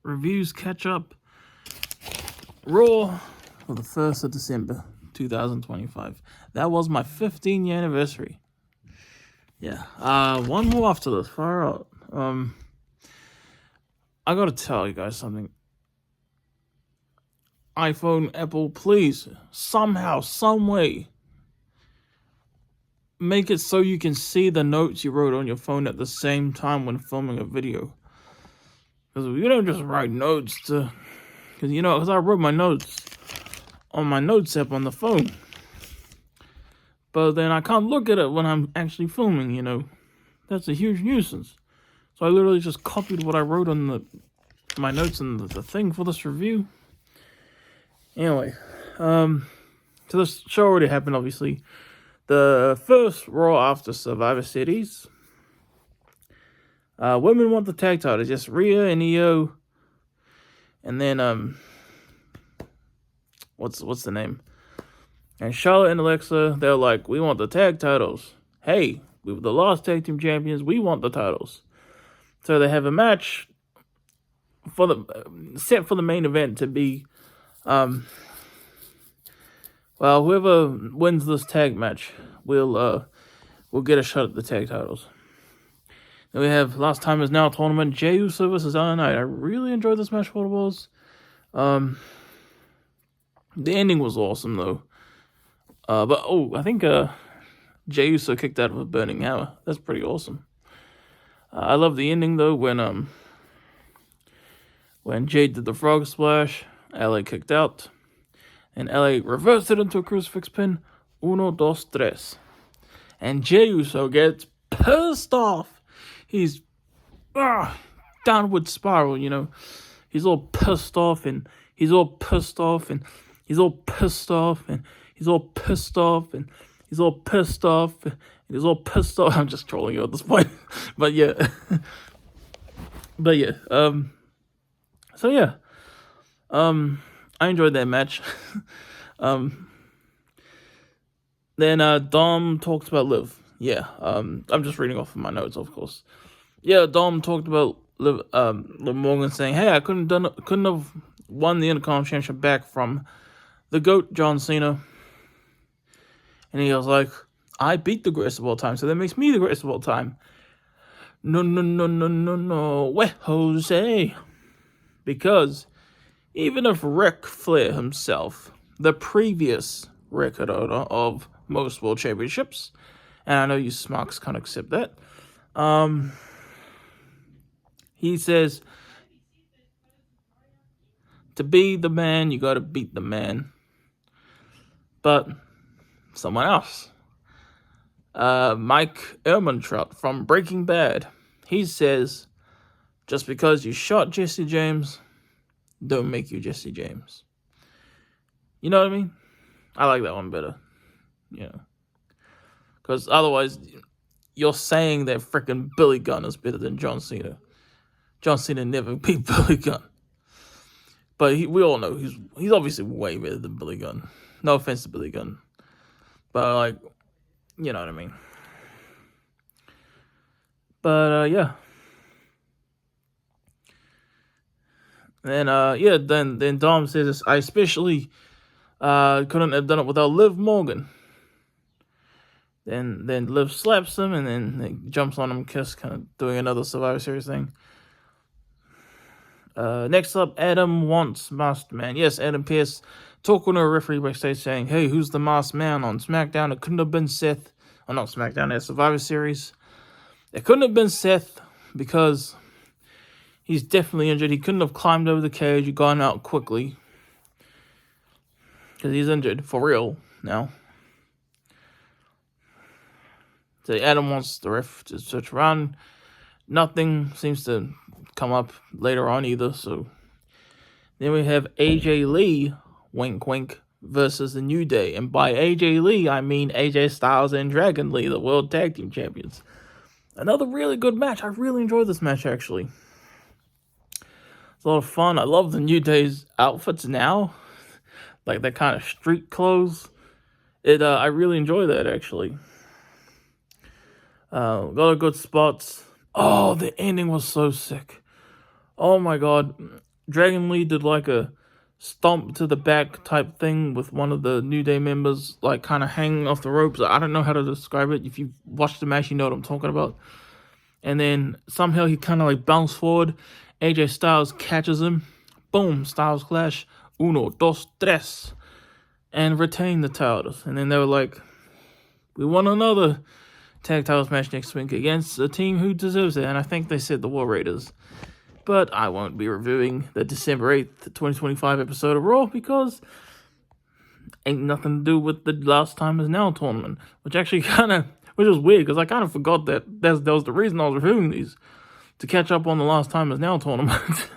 reviews catch up. Raw for the 1st of December, 2025. That was my 15-year anniversary. Yeah. One more after this. Far out. I gotta tell you guys something. iPhone, Apple, please, somehow, some way, make it so you can see the notes you wrote on your phone at the same time when filming a video. Because you don't just write notes because I wrote my notes on my notes app on the phone. But then I can't look at it when I'm actually filming, That's a huge nuisance. So I literally just copied what I wrote on my notes in the thing for this review. Anyway, so this show already happened, obviously. The first Raw after Survivor Series. Women want the tag titles. Just Rhea and Io. And then, what's the name? And Charlotte and Alexa, they're like, we want the tag titles. Hey, we were the last tag team champions. We want the titles. So they have a match set for the main event to be, whoever wins this tag match will get a shot at the tag titles. Then we have Last Time Is Now tournament, Jey Uso versus LA Knight. I really enjoyed this match for what it was. The ending was awesome though. I think Jey Uso kicked out of a burning hammer. That's pretty awesome. I love the ending though when Jey did the frog splash, LA kicked out, and LA reversed it into a crucifix pin. 1, 2, 3. And Jey Uso gets pissed off. He's downward spiral, He's all pissed off and he's all pissed off and he's all pissed off and he's all pissed off and he's all pissed off and he's all pissed off. I'm just trolling you at this point. But yeah. So yeah. I enjoyed that match. Then Dom talks about Liv. Yeah. I'm just reading off of my notes, of course. Yeah, Dom talked about Liv Morgan saying, "Hey, I couldn't have won the Intercontinental Championship back from the GOAT John Cena." And he was like, "I beat the greatest of all time, so that makes me the greatest of all time." No, wait, Jose. Because even if Ric Flair himself, the previous record owner of most world championships, and I know you smarks can't accept that, he says, to be the man, you gotta beat the man. But someone else, Mike Ehrmantraut from Breaking Bad, he says, just because you shot Jesse James, don't make you Jesse James. You know what I mean? I like that one better. Because otherwise, you're saying that freaking Billy Gunn is better than John Cena. John Cena never beat Billy Gunn. But we all know he's obviously way better than Billy Gunn. No offense to Billy Gunn. But, you know what I mean. But, yeah. And, then Dom says, I especially couldn't have done it without Liv Morgan. Then Liv slaps him and then jumps on him, kiss, kind of doing another Survivor Series thing. Next up, Adam wants Masked Man. Yes, Adam Pearce talking to a referee backstage saying, hey, who's the Masked Man on SmackDown? It couldn't have been Seth. Or not SmackDown, at Survivor Series. It couldn't have been Seth because he's definitely injured. He couldn't have climbed over the cage and gone out quickly. Because he's injured, for real, now. So Adam wants the ref to search around. Nothing seems to come up later on either, so. Then we have AJ Lee, wink wink, versus the New Day. And by AJ Lee, I mean AJ Styles and Dragon Lee, the World Tag Team Champions. Another really good match. I really enjoyed this match, actually. It's a lot of fun. I love the New Day's outfits now. Like that kind of street clothes. I really enjoy that, actually. Got a good spots. Oh, the ending was so sick. Oh my god. Dragon Lee did like a stomp to the back type thing with one of the New Day members, like kind of hanging off the ropes. I don't know how to describe it. If you watch the match, you know what I'm talking about. And then somehow he kind of like bounced forward. AJ Styles catches him. Boom, Styles Clash. Uno, dos, tres. And retain the titles. And then they were like, we want another tag titles match next week against a team who deserves it. And I think they said the War Raiders. But I won't be reviewing the December 8th, 2025 episode of Raw because ain't nothing to do with the Last Time Is Now tournament. Which actually which is weird because I kind of forgot that was the reason I was reviewing these. To catch up on the Last Time Is Now tournament.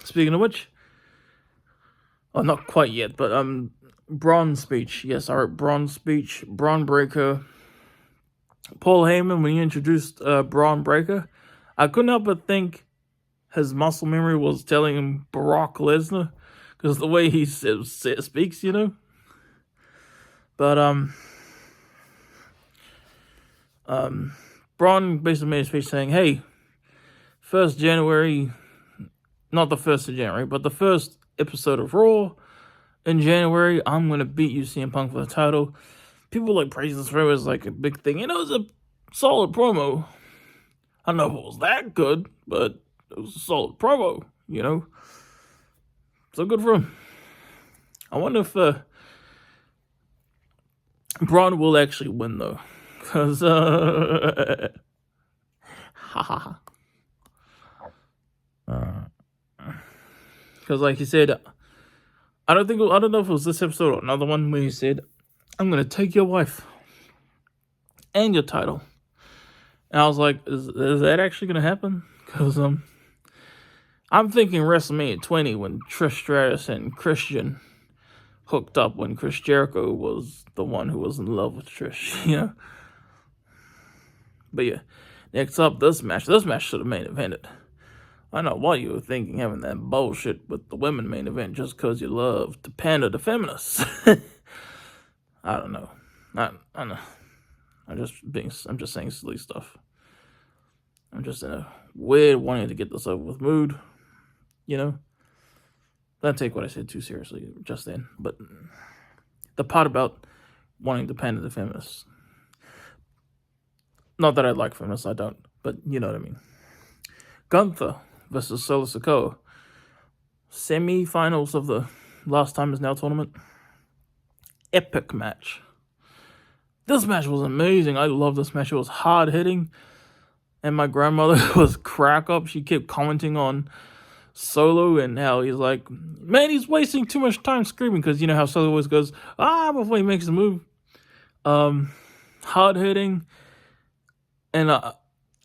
Speaking of which, not quite yet, but Braun speech. Yes, I wrote Braun speech. Braun Breaker. Paul Heyman, when he introduced Braun Breaker, I couldn't help but think his muscle memory was telling him Brock Lesnar, because the way he speaks, you know. But Braun basically made a speech saying, "Hey, 1st January, not the 1st of January, but the first episode of Raw in January, I'm gonna beat you, CM Punk, for the title." People like praise this promo as like a big thing. You know, it was a solid promo. I don't know if it was that good, but it was a solid promo, you know. So good for him. I wonder if Braun will actually win, though. Because, because like he said, I don't know if it was this episode or another one where he said, "I'm going to take your wife and your title." And I was like, is that actually going to happen? Because I'm thinking WrestleMania 20 when Trish Stratus and Christian hooked up when Chris Jericho was the one who was in love with Trish, you know? But yeah, next up, this match. This match should have main evented. I know what you were thinking, having that bullshit with the women main event just because you love to pander to feminists. I don't know. I know. I'm just saying silly stuff. I'm just in a weird wanting to get this over with mood, you know. Don't take what I said too seriously just then. But the part about wanting to pander to feminists. Not that I like feminists, I don't. But you know what I mean. Gunther versus Solo Sikoa. Semi-finals of the Last Time Is Now tournament. Epic match. This match was amazing. I love this match. It was hard-hitting. And my grandmother was crack up. She kept commenting on Solo and how he's like, man, he's wasting too much time screaming. Because you know how Solo always goes, before he makes the move. Hard-hitting. And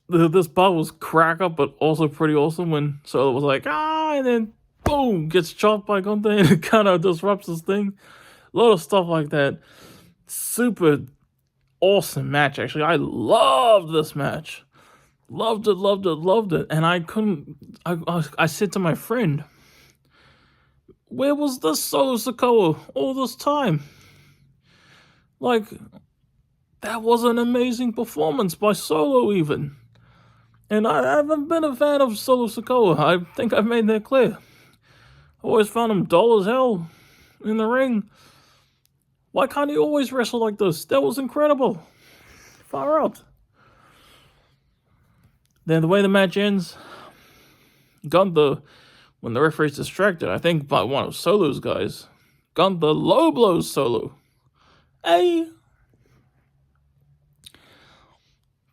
this part was crack up, but also pretty awesome when Solo was like, and then boom, gets chopped by Gunther and it kind of disrupts this thing. A lot of stuff like that. Super awesome match, actually. I loved this match. Loved it. And I said to my friend, where was this Solo Sikoa all this time? Like, that was an amazing performance by Solo even. And I haven't been a fan of Solo Sikoa. I think I've made that clear. I always found him dull as hell in the ring. Why can't he always wrestle like this? That was incredible. Far out. Then the way the match ends, Gunther, when the referee's distracted, I think by one of Solo's guys, Gunther low blows Solo. Hey!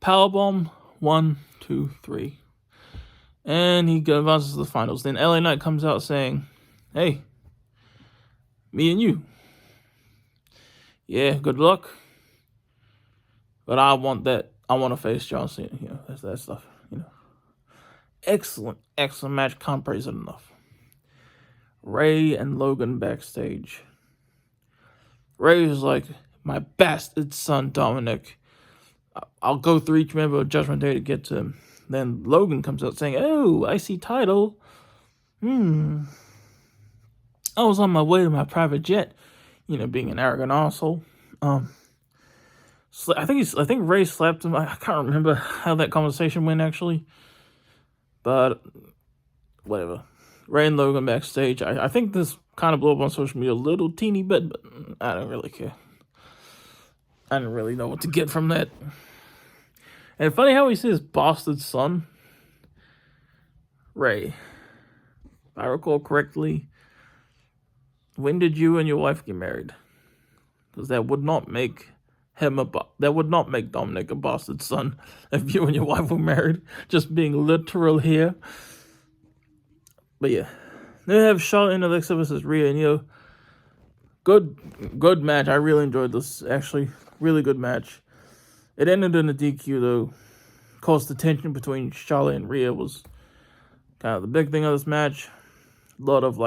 Powerbomb, 1, 2, 3. And he advances to the finals. Then LA Knight comes out saying, hey, me and you. Yeah, good luck. But I want that. I want to face John Cena. You know, that's that stuff. You know, excellent match. Can't praise it enough. Ray and Logan backstage. Ray is like, my bastard son Dominic. I'll go through each member of Judgment Day to get to him. Then Logan comes out saying, oh, IC title. I was on my way to my private jet. You know, being an arrogant asshole. I think Ray slapped him. I can't remember how that conversation went, actually. But whatever. Ray and Logan backstage. I think this kind of blew up on social media a little teeny bit, but I don't really care. I didn't really know what to get from that. And funny how he says bastard son. Ray, if I recall correctly, when did you and your wife get married? Because that would not make Dominic a bastard son if you and your wife were married. Just being literal here. But yeah, they have Charlotte and Alexa versus Rhea and Io. Good match. I really enjoyed this. Actually, really good match. It ended in a DQ though. Of course, the tension between Charlotte and Rhea was kind of the big thing of this match. A lot of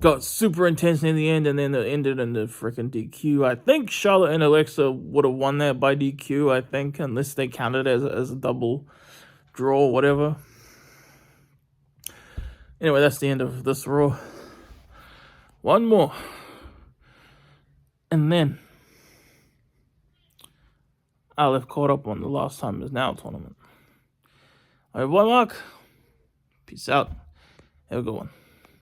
got super intense in the end, and then it ended in the freaking DQ. I think Charlotte and Alexa would have won that by DQ, I think, unless they counted it as a double draw or whatever. Anyway, that's the end of this Raw. One more. And then I'll have caught up on the Last Time Is Now tournament. Alright, boy, Mark. Peace out. Have a good one.